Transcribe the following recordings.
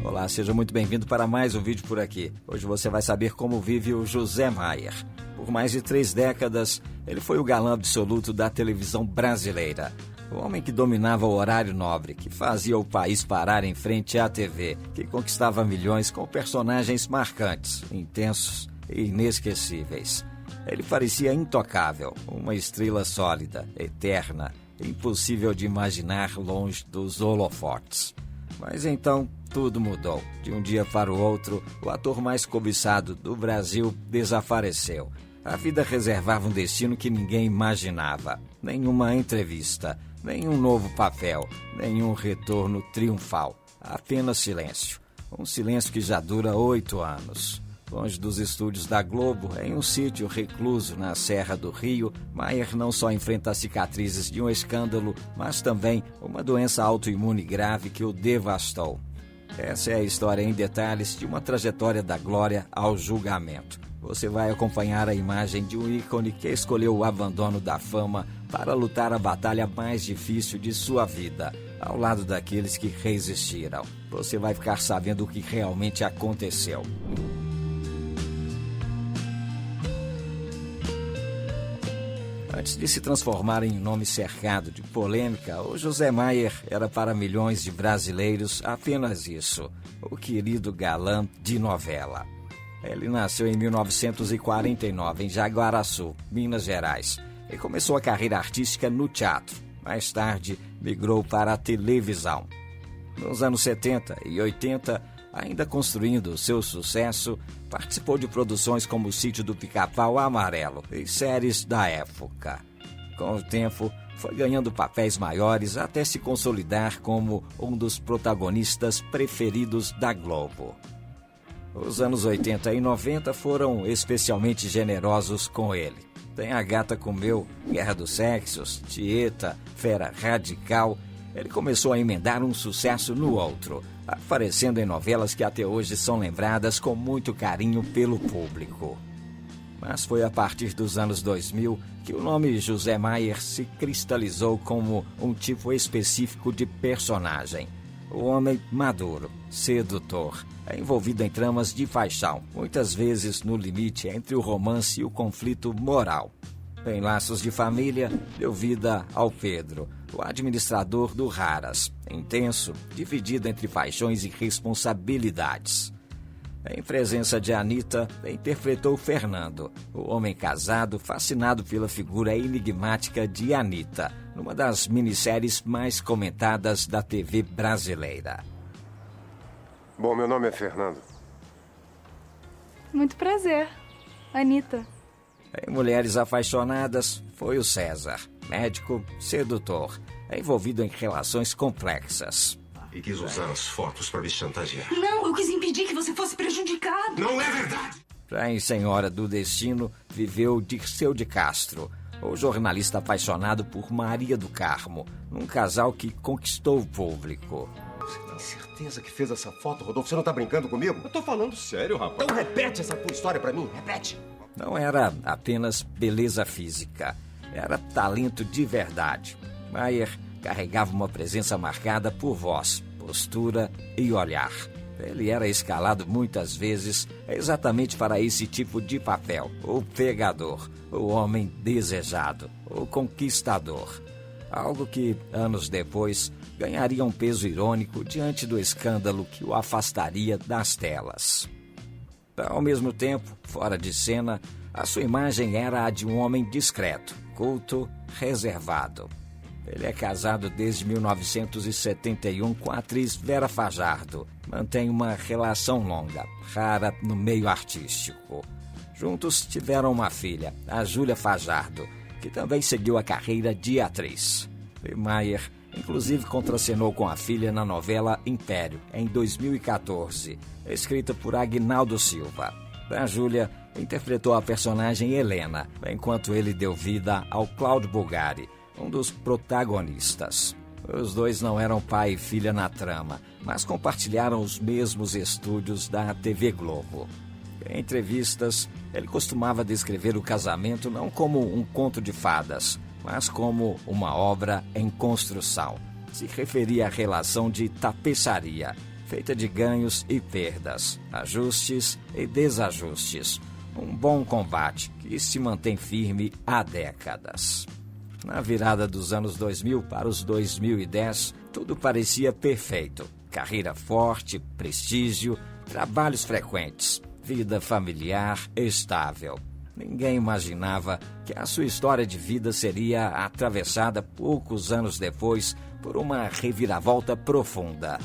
Olá, seja muito bem-vindo para mais um vídeo por aqui. Hoje você vai saber como vive o José Maier. Por mais de 3 décadas, ele foi o galã absoluto da televisão brasileira. O homem que dominava o horário nobre, que fazia o país parar em frente à TV, que conquistava milhões com personagens marcantes, intensos e inesquecíveis. Ele parecia intocável, uma estrela sólida, eterna, impossível de imaginar longe dos holofotes. Mas então tudo mudou. De um dia para o outro, o ator mais cobiçado do Brasil desapareceu. A vida reservava um destino que ninguém imaginava. Nenhuma entrevista, nenhum novo papel, nenhum retorno triunfal. Apenas silêncio. Um silêncio que já dura 8 anos. Longe dos estúdios da Globo, em um sítio recluso na Serra do Rio, Maier não só enfrenta as cicatrizes de um escândalo, mas também uma doença autoimune grave que o devastou. Essa é a história em detalhes de uma trajetória da glória ao julgamento. Você vai acompanhar a imagem de um ícone que escolheu o abandono da fama para lutar a batalha mais difícil de sua vida, ao lado daqueles que resistiram. Você vai ficar sabendo o que realmente aconteceu. Antes de se transformar em um nome cercado de polêmica, o José Maier era para milhões de brasileiros apenas isso, o querido galã de novela. Ele nasceu em 1949 em Jaguaraçu, Minas Gerais, e começou a carreira artística no teatro. Mais tarde, migrou para a televisão. Nos anos 70 e 80, ainda construindo seu sucesso, participou de produções como O Sítio do Pica-Pau Amarelo e séries da época. Com o tempo, foi ganhando papéis maiores até se consolidar como um dos protagonistas preferidos da Globo. Os anos 80 e 90 foram especialmente generosos com ele. Tem A Gata Comeu, Guerra dos Sexos, Tieta, Fera Radical. Ele começou a emendar um sucesso no outro, aparecendo em novelas que até hoje são lembradas com muito carinho pelo público. Mas foi a partir dos anos 2000 que o nome José Maier se cristalizou como um tipo específico de personagem. O homem maduro, sedutor, envolvido em tramas de paixão, muitas vezes no limite entre o romance e o conflito moral. Em Laços de Família, deu vida ao Pedro, o administrador do Raras, intenso, dividido entre paixões e responsabilidades. Em presença de Anitta, interpretou Fernando, o homem casado fascinado pela figura enigmática de Anitta, numa das minisséries mais comentadas da TV brasileira. Bom, meu nome é Fernando. Muito prazer, Anitta. Em Mulheres Apaixonadas, foi o César, médico, sedutor, envolvido em relações complexas. E quis usar as fotos para me chantagear. Não, eu quis impedir que você fosse prejudicado. Não é verdade! Já em Senhora do Destino, viveu Dirceu de Castro, o jornalista apaixonado por Maria do Carmo, num casal que conquistou o público. Você tem certeza que fez essa foto, Rodolfo? Você não tá brincando comigo? Eu tô falando sério, rapaz. Então repete essa tua história pra mim, repete. Não era apenas beleza física, era talento de verdade. Maier carregava uma presença marcada por voz, postura e olhar. Ele era escalado muitas vezes exatamente para esse tipo de papel, o pegador, o homem desejado, o conquistador. Algo que, anos depois, ganharia um peso irônico diante do escândalo que o afastaria das telas. Ao mesmo tempo, fora de cena, a sua imagem era a de um homem discreto, culto, reservado. Ele é casado desde 1971 com a atriz Vera Fajardo. Mantém uma relação longa, rara no meio artístico. Juntos tiveram uma filha, a Júlia Fajardo, que também seguiu a carreira de atriz. E Maier, inclusive, contracenou com a filha na novela Império, em 2014, escrita por Aguinaldo Silva. A Júlia interpretou a personagem Helena, enquanto ele deu vida ao Cláudio Bulgari, um dos protagonistas. Os dois não eram pai e filha na trama, mas compartilharam os mesmos estúdios da TV Globo. Em entrevistas, ele costumava descrever o casamento não como um conto de fadas, mas como uma obra em construção. Se referia à relação de tapeçaria, feita de ganhos e perdas, ajustes e desajustes. Um bom combate que se mantém firme há décadas. Na virada dos anos 2000 para os 2010, tudo parecia perfeito. Carreira forte, prestígio, trabalhos frequentes, vida familiar estável. Ninguém imaginava que a sua história de vida seria atravessada poucos anos depois por uma reviravolta profunda.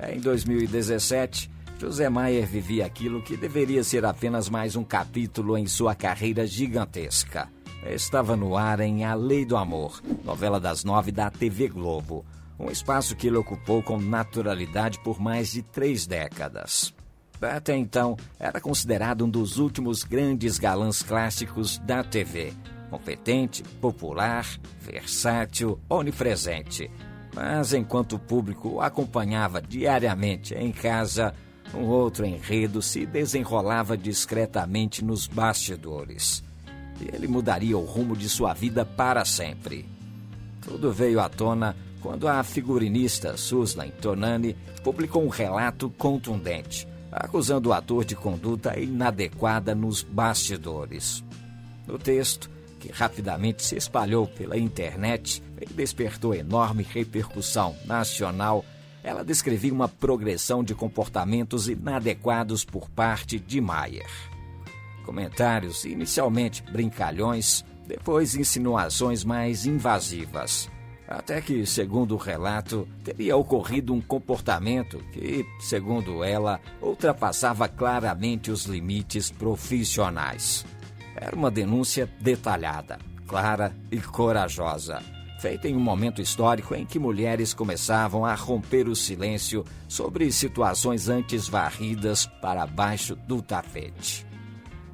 Em 2017, José Maier vivia aquilo que deveria ser apenas mais um capítulo em sua carreira gigantesca. Estava no ar em A Lei do Amor, novela das 9 da TV Globo, um espaço que ele ocupou com naturalidade por mais de 3 décadas. Até então, era considerado um dos últimos grandes galãs clássicos da TV. Competente, popular, versátil, onipresente. Mas enquanto o público o acompanhava diariamente em casa, um outro enredo se desenrolava discretamente nos bastidores. E ele mudaria o rumo de sua vida para sempre. Tudo veio à tona quando a figurinista Suzlan Tonani publicou um relato contundente, acusando o ator de conduta inadequada nos bastidores. No texto, que rapidamente se espalhou pela internet e despertou enorme repercussão nacional, ela descrevia uma progressão de comportamentos inadequados por parte de Maier. Comentários inicialmente brincalhões, depois insinuações mais invasivas. Até que, segundo o relato, teria ocorrido um comportamento que, segundo ela, ultrapassava claramente os limites profissionais. Era uma denúncia detalhada, clara e corajosa, feita em um momento histórico em que mulheres começavam a romper o silêncio sobre situações antes varridas para baixo do tapete.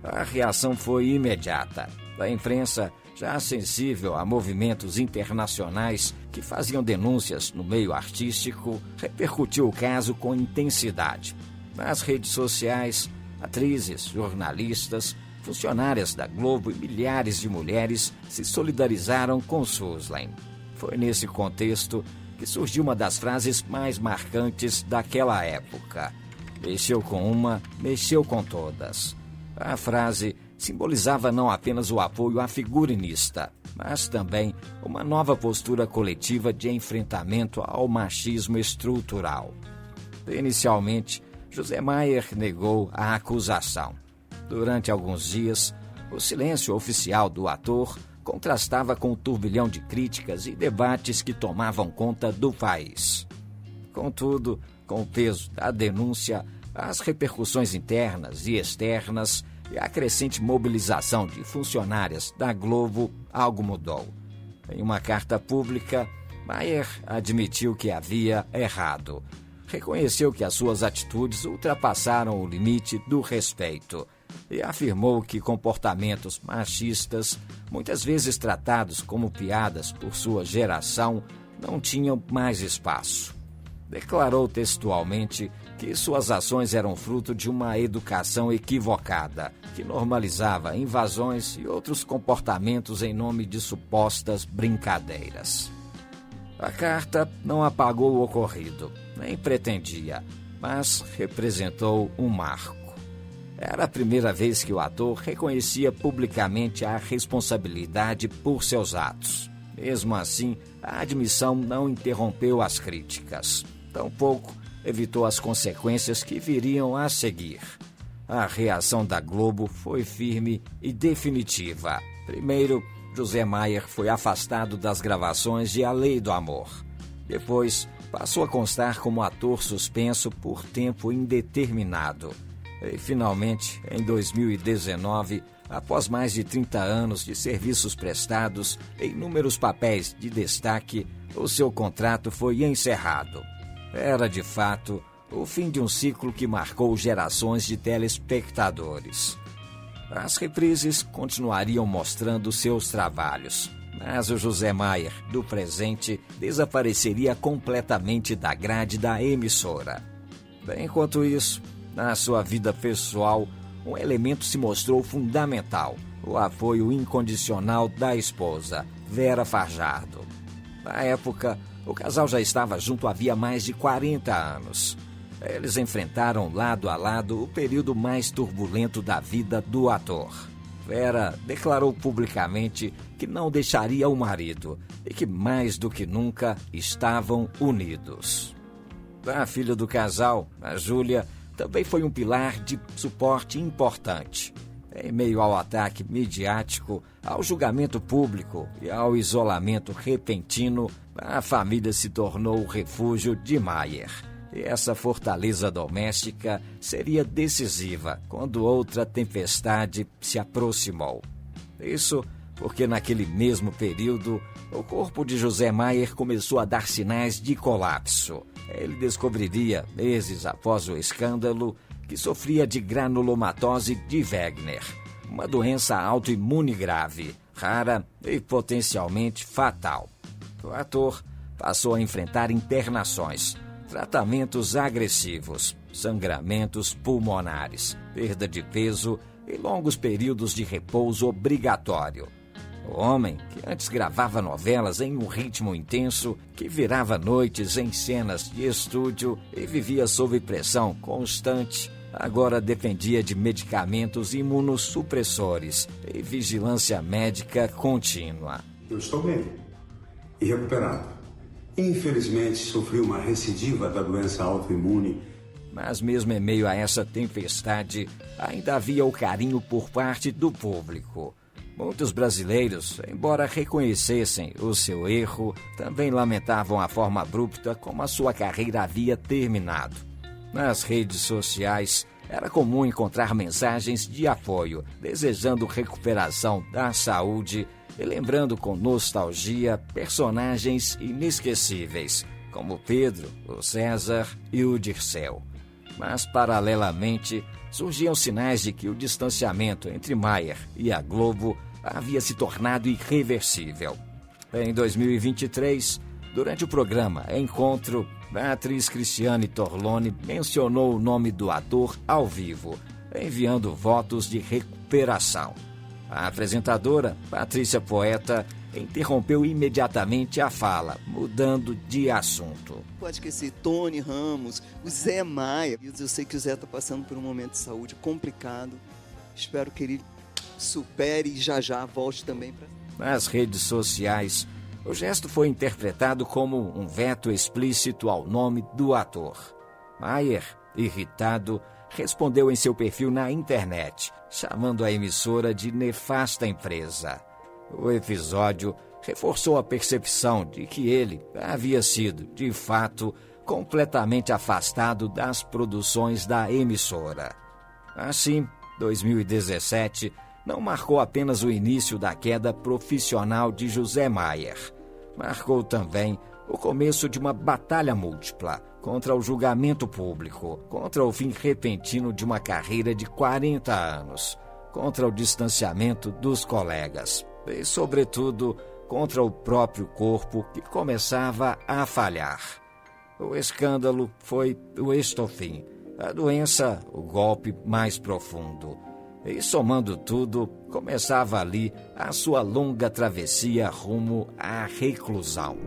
A reação foi imediata. A imprensa, já sensível a movimentos internacionais que faziam denúncias no meio artístico, repercutiu o caso com intensidade. Nas redes sociais, atrizes, jornalistas, funcionárias da Globo e milhares de mulheres se solidarizaram com Suzlan. Foi nesse contexto que surgiu uma das frases mais marcantes daquela época. Mexeu com uma, mexeu com todas. A frase simbolizava não apenas o apoio à figurinista, mas também uma nova postura coletiva de enfrentamento ao machismo estrutural. Inicialmente, José Maier negou a acusação. Durante alguns dias, o silêncio oficial do ator contrastava com o turbilhão de críticas e debates que tomavam conta do país. Contudo, com o peso da denúncia, as repercussões internas e externas e a crescente mobilização de funcionárias da Globo, algo mudou. Em uma carta pública, Maier admitiu que havia errado. Reconheceu que as suas atitudes ultrapassaram o limite do respeito e afirmou que comportamentos machistas, muitas vezes tratados como piadas por sua geração, não tinham mais espaço. Declarou textualmente que suas ações eram fruto de uma educação equivocada, que normalizava invasões e outros comportamentos em nome de supostas brincadeiras. A carta não apagou o ocorrido, nem pretendia, mas representou um marco. Era a primeira vez que o ator reconhecia publicamente a responsabilidade por seus atos. Mesmo assim, a admissão não interrompeu as críticas. Tampouco evitou as consequências que viriam a seguir. A reação da Globo foi firme e definitiva. Primeiro, José Maier foi afastado das gravações de A Lei do Amor. Depois, passou a constar como ator suspenso por tempo indeterminado. E, finalmente, em 2019, após mais de 30 anos de serviços prestados em inúmeros papéis de destaque, o seu contrato foi encerrado. Era, de fato, o fim de um ciclo que marcou gerações de telespectadores. As reprises continuariam mostrando seus trabalhos, mas o José Maier, do presente, desapareceria completamente da grade da emissora. Enquanto isso, na sua vida pessoal, um elemento se mostrou fundamental: o apoio incondicional da esposa, Vera Farjado. Na época, o casal já estava junto havia mais de 40 anos. Eles enfrentaram lado a lado o período mais turbulento da vida do ator. Vera declarou publicamente que não deixaria o marido e que, mais do que nunca, estavam unidos. A filha do casal, a Júlia, também foi um pilar de suporte importante. Em meio ao ataque midiático, ao julgamento público e ao isolamento repentino, a família se tornou o refúgio de Maier. E essa fortaleza doméstica seria decisiva quando outra tempestade se aproximou. Isso porque naquele mesmo período, o corpo de José Maier começou a dar sinais de colapso. Ele descobriria, meses após o escândalo, que sofria de granulomatose de Wegener, uma doença autoimune grave, rara e potencialmente fatal. O ator passou a enfrentar internações, tratamentos agressivos, sangramentos pulmonares, perda de peso e longos períodos de repouso obrigatório. O homem, que antes gravava novelas em um ritmo intenso, que virava noites em cenas de estúdio e vivia sob pressão constante, agora dependia de medicamentos imunossupressores e vigilância médica contínua. Eu estou bem e recuperado. Infelizmente, sofri uma recidiva da doença autoimune. Mas mesmo em meio a essa tempestade, ainda havia o carinho por parte do público. Muitos brasileiros, embora reconhecessem o seu erro, também lamentavam a forma abrupta como a sua carreira havia terminado. Nas redes sociais, era comum encontrar mensagens de apoio, desejando recuperação da saúde e lembrando com nostalgia personagens inesquecíveis, como Pedro, o César e o Dirceu. Mas, paralelamente, surgiam sinais de que o distanciamento entre Maier e a Globo havia se tornado irreversível. Em 2023, durante o programa Encontro, a atriz Cristiane Torlone mencionou o nome do ator ao vivo, enviando votos de recuperação. A apresentadora, Patrícia Poeta, interrompeu imediatamente a fala, mudando de assunto. Pode esquecer Tony Ramos, o Zé Maia. Eu sei que o Zé está passando por um momento de saúde complicado. Espero que ele supere e já volte também para... Nas redes sociais, o gesto foi interpretado como um veto explícito ao nome do ator. Maier, irritado, respondeu em seu perfil na internet, chamando a emissora de nefasta empresa. O episódio reforçou a percepção de que ele havia sido, de fato, completamente afastado das produções da emissora. Assim, 2017 não marcou apenas o início da queda profissional de José Maier. Marcou também o começo de uma batalha múltipla contra o julgamento público, contra o fim repentino de uma carreira de 40 anos, contra o distanciamento dos colegas e, sobretudo, contra o próprio corpo que começava a falhar. O escândalo foi o estopim, a doença, o golpe mais profundo. E, somando tudo, começava ali a sua longa travessia rumo à reclusão.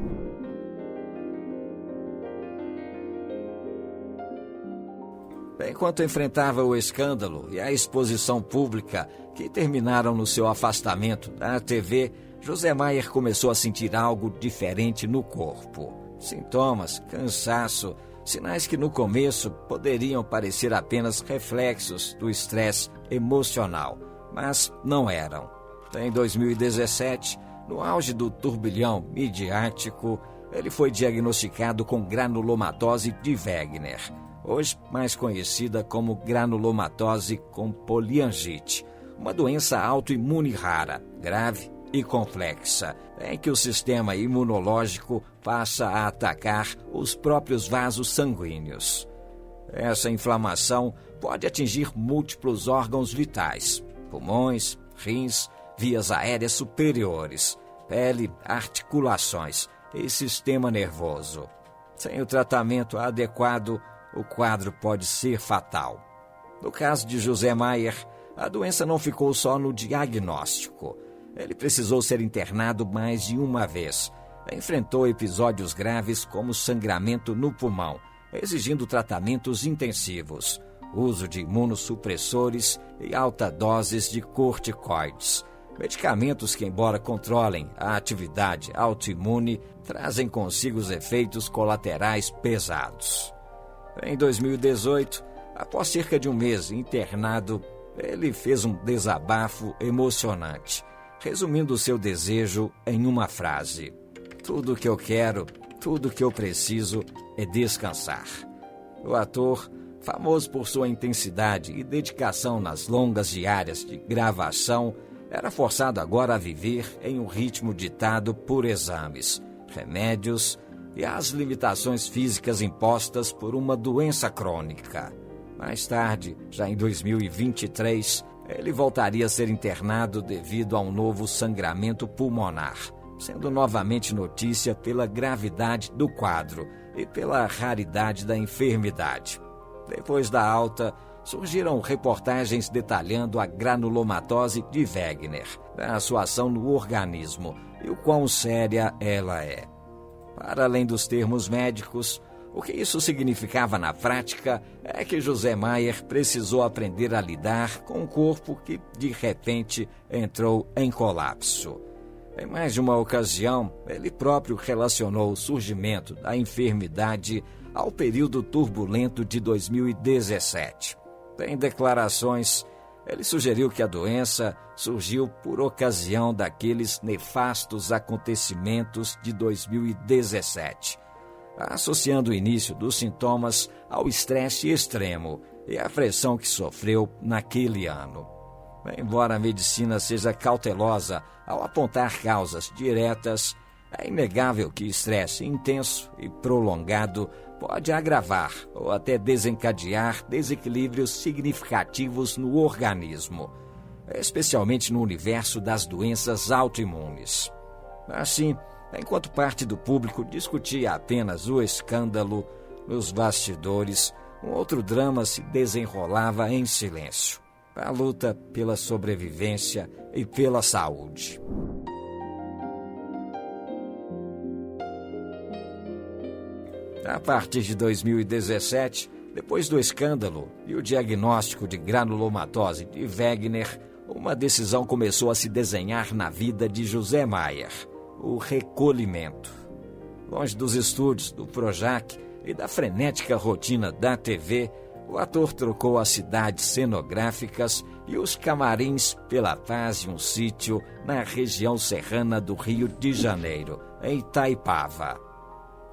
Enquanto enfrentava o escândalo e a exposição pública que terminaram no seu afastamento da TV, José Maier começou a sentir algo diferente no corpo. Sintomas, cansaço, sinais que no começo poderiam parecer apenas reflexos do estresse emocional, mas não eram. Em 2017, no auge do turbilhão midiático, ele foi diagnosticado com granulomatose de Wegener, hoje mais conhecida como granulomatose com poliangite, uma doença autoimune rara, grave e complexa, em que o sistema imunológico passa a atacar os próprios vasos sanguíneos. Essa inflamação pode atingir múltiplos órgãos vitais, pulmões, rins, vias aéreas superiores, pele, articulações e sistema nervoso. Sem o tratamento adequado, o quadro pode ser fatal. No caso de José Maier, a doença não ficou só no diagnóstico. Ele precisou ser internado mais de uma vez. enfrentou episódios graves como sangramento no pulmão, exigindo tratamentos intensivos, uso de imunossupressores e altas doses de corticoides. Medicamentos que, embora controlem a atividade autoimune, trazem consigo os efeitos colaterais pesados. Em 2018, após cerca de um mês internado, ele fez um desabafo emocionante, resumindo seu desejo em uma frase: "Tudo o que eu quero, tudo o que eu preciso é descansar." O ator, famoso por sua intensidade e dedicação nas longas diárias de gravação, era forçado agora a viver em um ritmo ditado por exames, remédios e as limitações físicas impostas por uma doença crônica. Mais tarde, já em 2023, ele voltaria a ser internado devido a um novo sangramento pulmonar, sendo novamente notícia pela gravidade do quadro e pela raridade da enfermidade. Depois da alta, surgiram reportagens detalhando a granulomatose de Wegener, a sua ação no organismo e o quão séria ela é. Para além dos termos médicos, o que isso significava na prática é que José Maier precisou aprender a lidar com um corpo que, de repente, entrou em colapso. Em mais de uma ocasião, ele próprio relacionou o surgimento da enfermidade ao período turbulento de 2017. Em declarações, ele sugeriu que a doença surgiu por ocasião daqueles nefastos acontecimentos de 2017, associando o início dos sintomas ao estresse extremo e à pressão que sofreu naquele ano. Embora a medicina seja cautelosa ao apontar causas diretas, é inegável que estresse intenso e prolongado pode agravar ou até desencadear desequilíbrios significativos no organismo, especialmente no universo das doenças autoimunes. Assim, enquanto parte do público discutia apenas o escândalo, nos bastidores, um outro drama se desenrolava em silêncio: a luta pela sobrevivência e pela saúde. A partir de 2017, depois do escândalo e o diagnóstico de granulomatose de Wegener, uma decisão começou a se desenhar na vida de José Maier: o recolhimento. Longe dos estúdios do Projac e da frenética rotina da TV, o ator trocou as cidades cenográficas e os camarins pela paz de um sítio na região serrana do Rio de Janeiro, em Itaipava.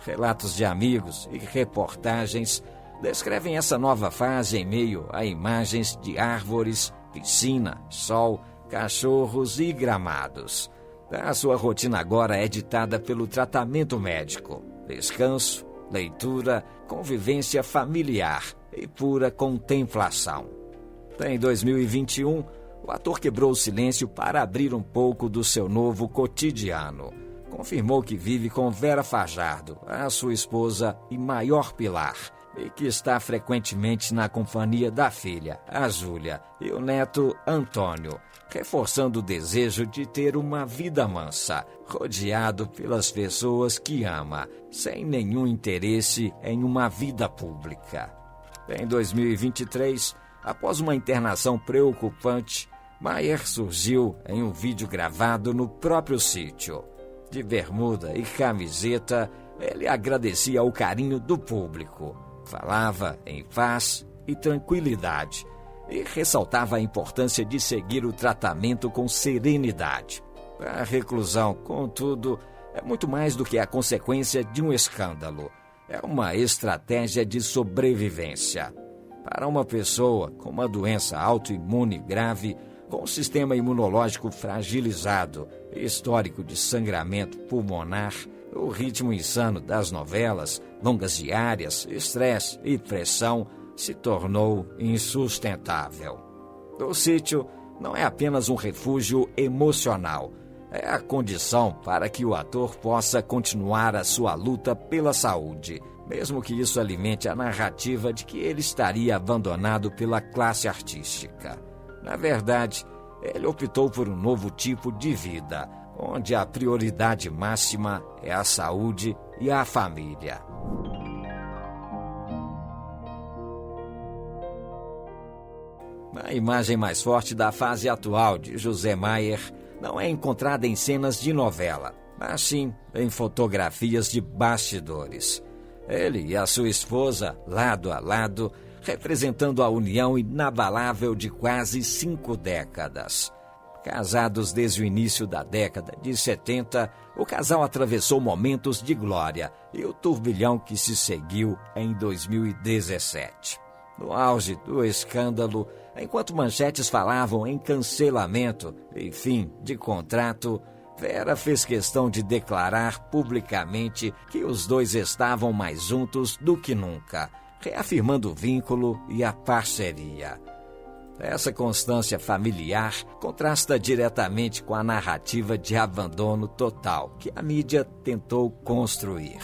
Relatos de amigos e reportagens descrevem essa nova fase em meio a imagens de árvores, piscina, sol, cachorros e gramados. A sua rotina agora é ditada pelo tratamento médico, descanso, leitura, convivência familiar e pura contemplação. Em 2021, o ator quebrou o silêncio para abrir um pouco do seu novo cotidiano. Confirmou que vive com Vera Fajardo, a sua esposa e maior pilar, e que está frequentemente na companhia da filha, a Júlia, e o neto, Antônio, reforçando o desejo de ter uma vida mansa, rodeado pelas pessoas que ama, sem nenhum interesse em uma vida pública. Em 2023, após uma internação preocupante, Maier surgiu em um vídeo gravado no próprio sítio. De bermuda e camiseta, ele agradecia o carinho do público, falava em paz e tranquilidade e ressaltava a importância de seguir o tratamento com serenidade. A reclusão, contudo, é muito mais do que a consequência de um escândalo. É uma estratégia de sobrevivência. Para uma pessoa com uma doença autoimune grave, com o sistema imunológico fragilizado e histórico de sangramento pulmonar, o ritmo insano das novelas, longas diárias, estresse e pressão se tornou insustentável. O sítio não é apenas um refúgio emocional, é a condição para que o ator possa continuar a sua luta pela saúde, mesmo que isso alimente a narrativa de que ele estaria abandonado pela classe artística. Na verdade, ele optou por um novo tipo de vida, onde a prioridade máxima é a saúde e a família. A imagem mais forte da fase atual de José Maier não é encontrada em cenas de novela, mas sim em fotografias de bastidores. Ele e a sua esposa, lado a lado, representando a união inabalável de quase 5 décadas. Casados desde o início da década de 70, o casal atravessou momentos de glória e o turbilhão que se seguiu em 2017. No auge do escândalo, enquanto manchetes falavam em cancelamento e fim de contrato, Vera fez questão de declarar publicamente que os dois estavam mais juntos do que nunca, reafirmando o vínculo e a parceria. Essa constância familiar contrasta diretamente com a narrativa de abandono total que a mídia tentou construir.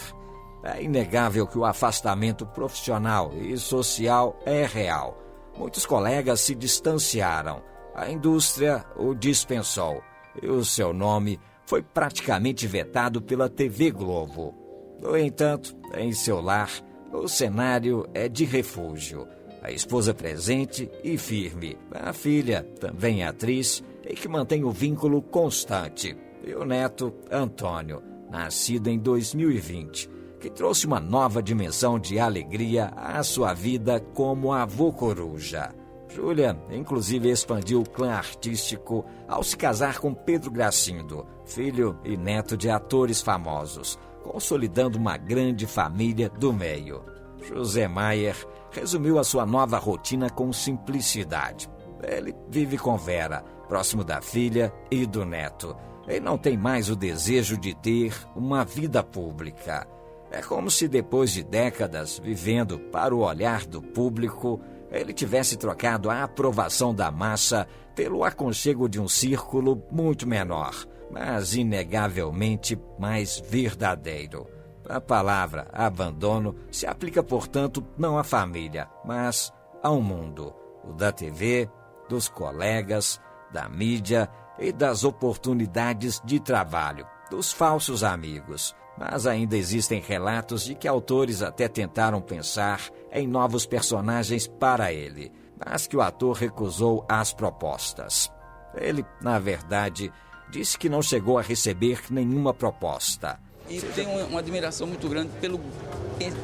É inegável que o afastamento profissional e social é real. Muitos colegas se distanciaram, a indústria o dispensou e o seu nome foi praticamente vetado pela TV Globo. No entanto, em seu lar, o cenário é de refúgio. A esposa presente e firme, a filha, também atriz, e que mantém o vínculo constante, e o neto, Antônio, nascido em 2020, que trouxe uma nova dimensão de alegria à sua vida como avô coruja. Júlia, inclusive, expandiu o clã artístico ao se casar com Pedro Gracindo, filho e neto de atores famosos, consolidando uma grande família do meio. José Maier resumiu a sua nova rotina com simplicidade. Ele vive com Vera, próximo da filha e do neto. Ele não tem mais o desejo de ter uma vida pública. É como se depois de décadas vivendo para o olhar do público, ele tivesse trocado a aprovação da massa pelo aconchego de um círculo muito menor, mas inegavelmente mais verdadeiro. A palavra abandono se aplica, portanto, não à família, mas ao mundo, o da TV, dos colegas, da mídia e das oportunidades de trabalho, dos falsos amigos. Mas ainda existem relatos de que autores até tentaram pensar em novos personagens para ele, mas que o ator recusou as propostas. Ele, na verdade, disse que não chegou a receber nenhuma proposta. E tenho uma admiração muito grande pelo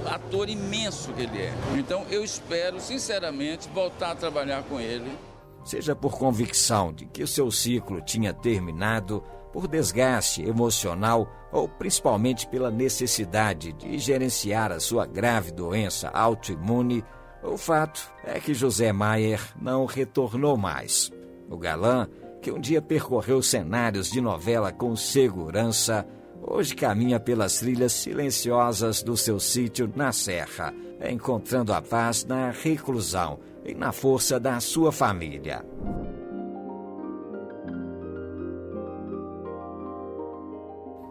ator imenso que ele é. Então eu espero, sinceramente, voltar a trabalhar com ele. Seja por convicção de que o seu ciclo tinha terminado, por desgaste emocional ou principalmente pela necessidade de gerenciar a sua grave doença autoimune, o fato é que José Maier não retornou mais. O galã, que um dia percorreu cenários de novela com segurança, hoje caminha pelas trilhas silenciosas do seu sítio na Serra, encontrando a paz na reclusão e na força da sua família.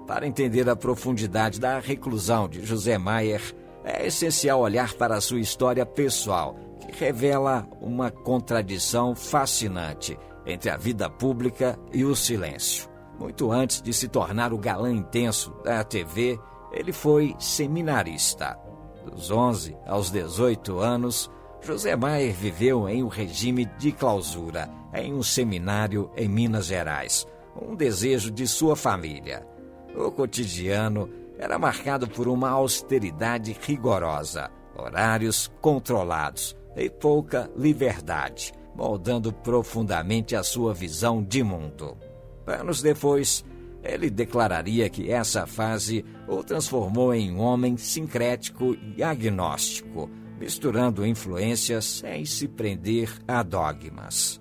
Para entender a profundidade da reclusão de José Maier, é essencial olhar para a sua história pessoal, que revela uma contradição fascinante entre a vida pública e o silêncio. Muito antes de se tornar o galã intenso da TV, ele foi seminarista. Dos 11 aos 18 anos, José Maier viveu em um regime de clausura, em um seminário em Minas Gerais, um desejo de sua família. O cotidiano era marcado por uma austeridade rigorosa, horários controlados e pouca liberdade, moldando profundamente a sua visão de mundo. Anos depois, ele declararia que essa fase o transformou em um homem sincrético e agnóstico, misturando influências sem se prender a dogmas.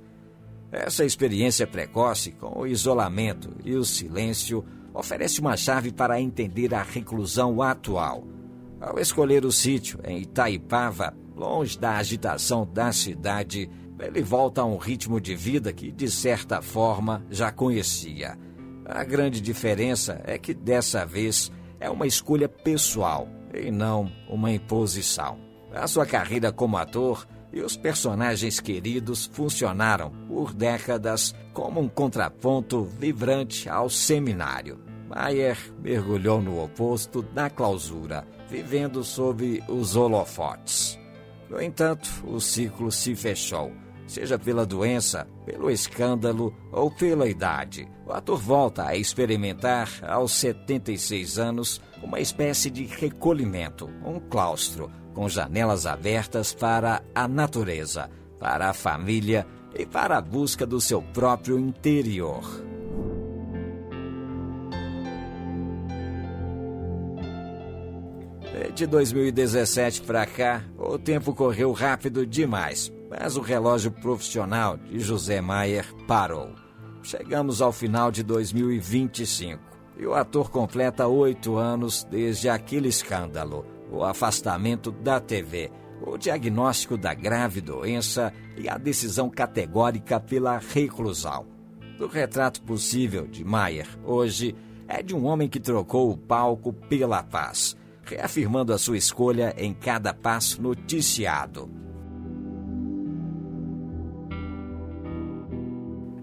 Essa experiência precoce com o isolamento e o silêncio oferece uma chave para entender a reclusão atual. Ao escolher o sítio em Itaipava, longe da agitação da cidade, ele volta a um ritmo de vida que, de certa forma, já conhecia. A grande diferença é que, dessa vez, é uma escolha pessoal e não uma imposição. A sua carreira como ator e os personagens queridos funcionaram por décadas como um contraponto vibrante ao seminário. Maier mergulhou no oposto da clausura, vivendo sob os holofotes. No entanto, o ciclo se fechou. Seja pela doença, pelo escândalo ou pela idade, o ator volta a experimentar, aos 76 anos, uma espécie de recolhimento, um claustro, com janelas abertas para a natureza, para a família e para a busca do seu próprio interior. De 2017 para cá, o tempo correu rápido demais, mas o relógio profissional de José Maier parou. Chegamos ao final de 2025 e o ator completa 8 anos desde aquele escândalo, o afastamento da TV, o diagnóstico da grave doença e a decisão categórica pela reclusão. O retrato possível de Maier hoje é de um homem que trocou o palco pela paz, reafirmando a sua escolha em cada passo noticiado.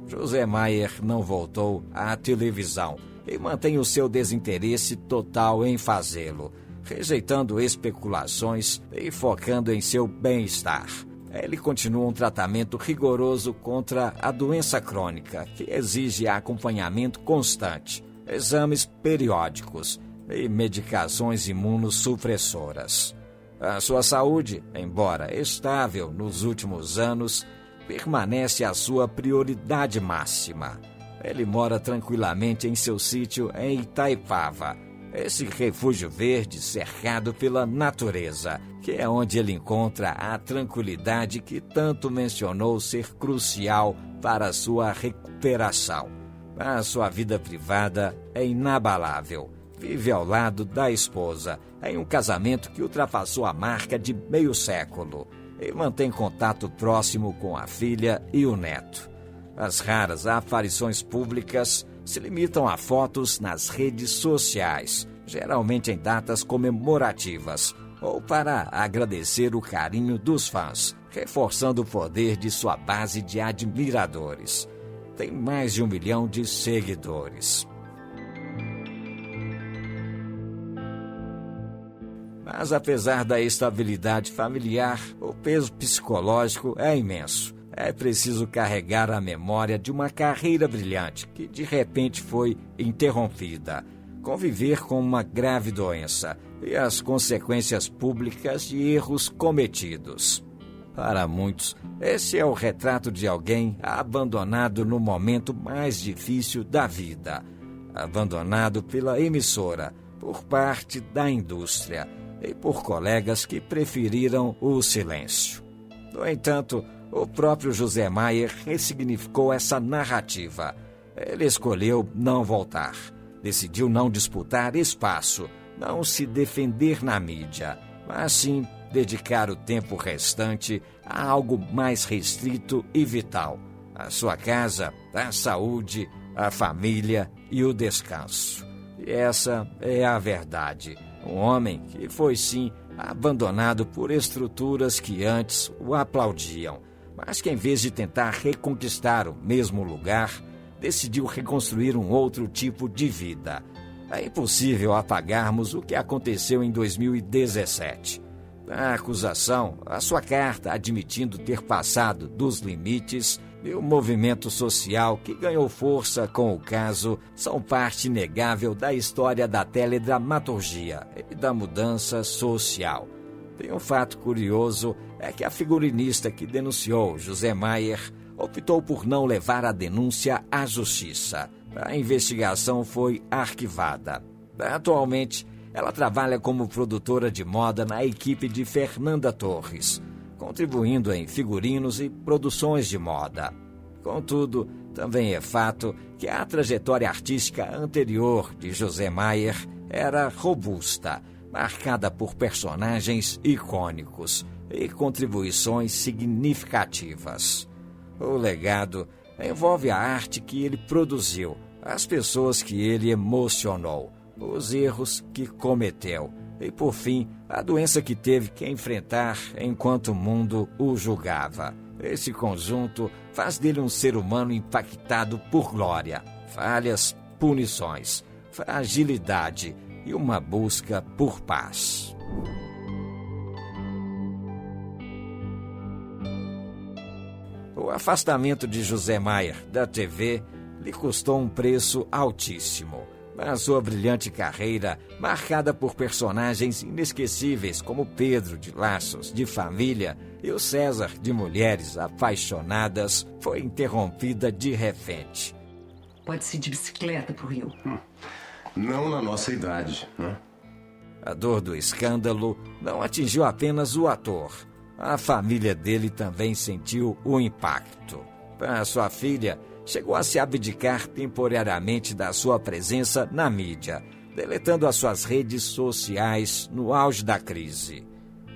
José Maier não voltou à televisão e mantém o seu desinteresse total em fazê-lo, rejeitando especulações e focando em seu bem-estar. Ele continua um tratamento rigoroso contra a doença crônica, que exige acompanhamento constante, exames periódicos e medicações imunossupressoras. A sua saúde, embora estável nos últimos anos, permanece a sua prioridade máxima. Ele mora tranquilamente em seu sítio em Itaipava, esse refúgio verde cercado pela natureza, que é onde ele encontra a tranquilidade que tanto mencionou ser crucial para a sua recuperação. A sua vida privada é inabalável. Vive ao lado da esposa, em um casamento que ultrapassou a marca de meio século, e mantém contato próximo com a filha e o neto. As raras aparições públicas se limitam a fotos nas redes sociais, geralmente em datas comemorativas, ou para agradecer o carinho dos fãs, reforçando o poder de sua base de admiradores. Tem mais de 1 milhão de seguidores. Mas, apesar da estabilidade familiar, o peso psicológico é imenso. É preciso carregar a memória de uma carreira brilhante que, de repente, foi interrompida. Conviver com uma grave doença e as consequências públicas de erros cometidos. Para muitos, esse é o retrato de alguém abandonado no momento mais difícil da vida. Abandonado pela emissora, por parte da indústria e por colegas que preferiram o silêncio. No entanto, o próprio José Maier ressignificou essa narrativa. Ele escolheu não voltar. Decidiu não disputar espaço, não se defender na mídia, mas sim dedicar o tempo restante a algo mais restrito e vital: a sua casa, a saúde, a família e o descanso. E essa é a verdade. Um homem que foi, sim, abandonado por estruturas que antes o aplaudiam, mas que, em vez de tentar reconquistar o mesmo lugar, decidiu reconstruir um outro tipo de vida. É impossível apagarmos o que aconteceu em 2017. A acusação, a sua carta admitindo ter passado dos limites e o movimento social que ganhou força com o caso são parte inegável da história da teledramaturgia e da mudança social. Tem um fato curioso, é que a figurinista que denunciou José Maier optou por não levar a denúncia à justiça. A investigação foi arquivada. Atualmente, ela trabalha como produtora de moda na equipe de Fernanda Torres, contribuindo em figurinos e produções de moda. Contudo, também é fato que a trajetória artística anterior de José Maier era robusta, marcada por personagens icônicos e contribuições significativas. O legado envolve a arte que ele produziu, as pessoas que ele emocionou, os erros que cometeu e, por fim, a doença que teve que enfrentar enquanto o mundo o julgava. Esse conjunto faz dele um ser humano impactado por glória, falhas, punições, fragilidade e uma busca por paz. O afastamento de José Maier da TV lhe custou um preço altíssimo. Mas sua brilhante carreira, marcada por personagens inesquecíveis como Pedro de Laços de Família e o César de Mulheres Apaixonadas, foi interrompida de repente. Pode-se ir de bicicleta pro Rio. Não na nossa idade, né? A dor do escândalo não atingiu apenas o ator. A família dele também sentiu o impacto. Para sua filha, chegou a se abdicar temporariamente da sua presença na mídia, deletando as suas redes sociais no auge da crise.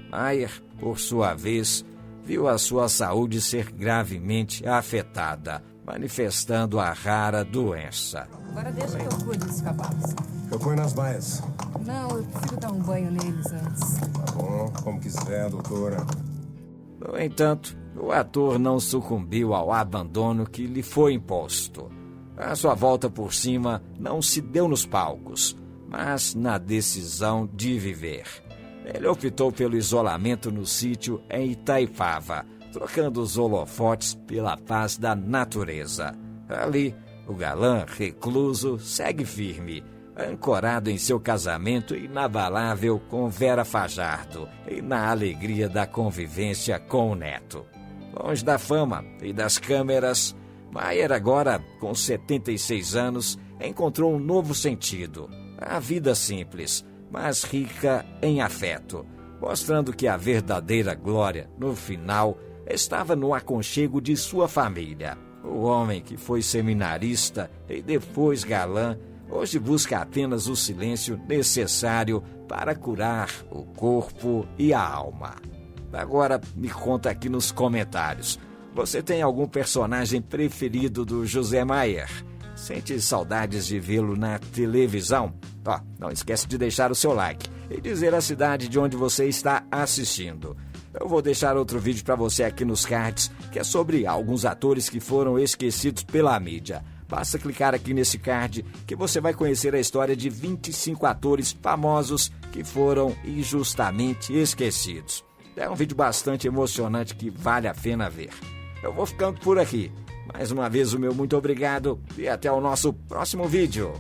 Maier, por sua vez, viu a sua saúde ser gravemente afetada, manifestando a rara doença. Agora deixa que eu cuide dos cavalos. Eu ponho nas baias. Não, eu prefiro dar um banho neles antes. Tá bom, como quiser, doutora. No entanto, o ator não sucumbiu ao abandono que lhe foi imposto. A sua volta por cima não se deu nos palcos, mas na decisão de viver. Ele optou pelo isolamento no sítio em Itaipava, trocando os holofotes pela paz da natureza. Ali, o galã recluso segue firme, ancorado em seu casamento inabalável com Vera Fajardo e na alegria da convivência com o neto. Longe da fama e das câmeras, Maier, agora com 76 anos, encontrou um novo sentido. A vida simples, mas rica em afeto, mostrando que a verdadeira glória, no final, estava no aconchego de sua família. O homem que foi seminarista e depois galã, hoje busca apenas o silêncio necessário para curar o corpo e a alma. Agora me conta aqui nos comentários. Você tem algum personagem preferido do José Maier? Sente saudades de vê-lo na televisão? Não esquece de deixar o seu like e dizer a cidade de onde você está assistindo. Eu vou deixar outro vídeo para você aqui nos cards, que é sobre alguns atores que foram esquecidos pela mídia. Basta clicar aqui nesse card que você vai conhecer a história de 25 atores famosos que foram injustamente esquecidos. É um vídeo bastante emocionante que vale a pena ver. Eu vou ficando por aqui. Mais uma vez o meu muito obrigado e até o nosso próximo vídeo.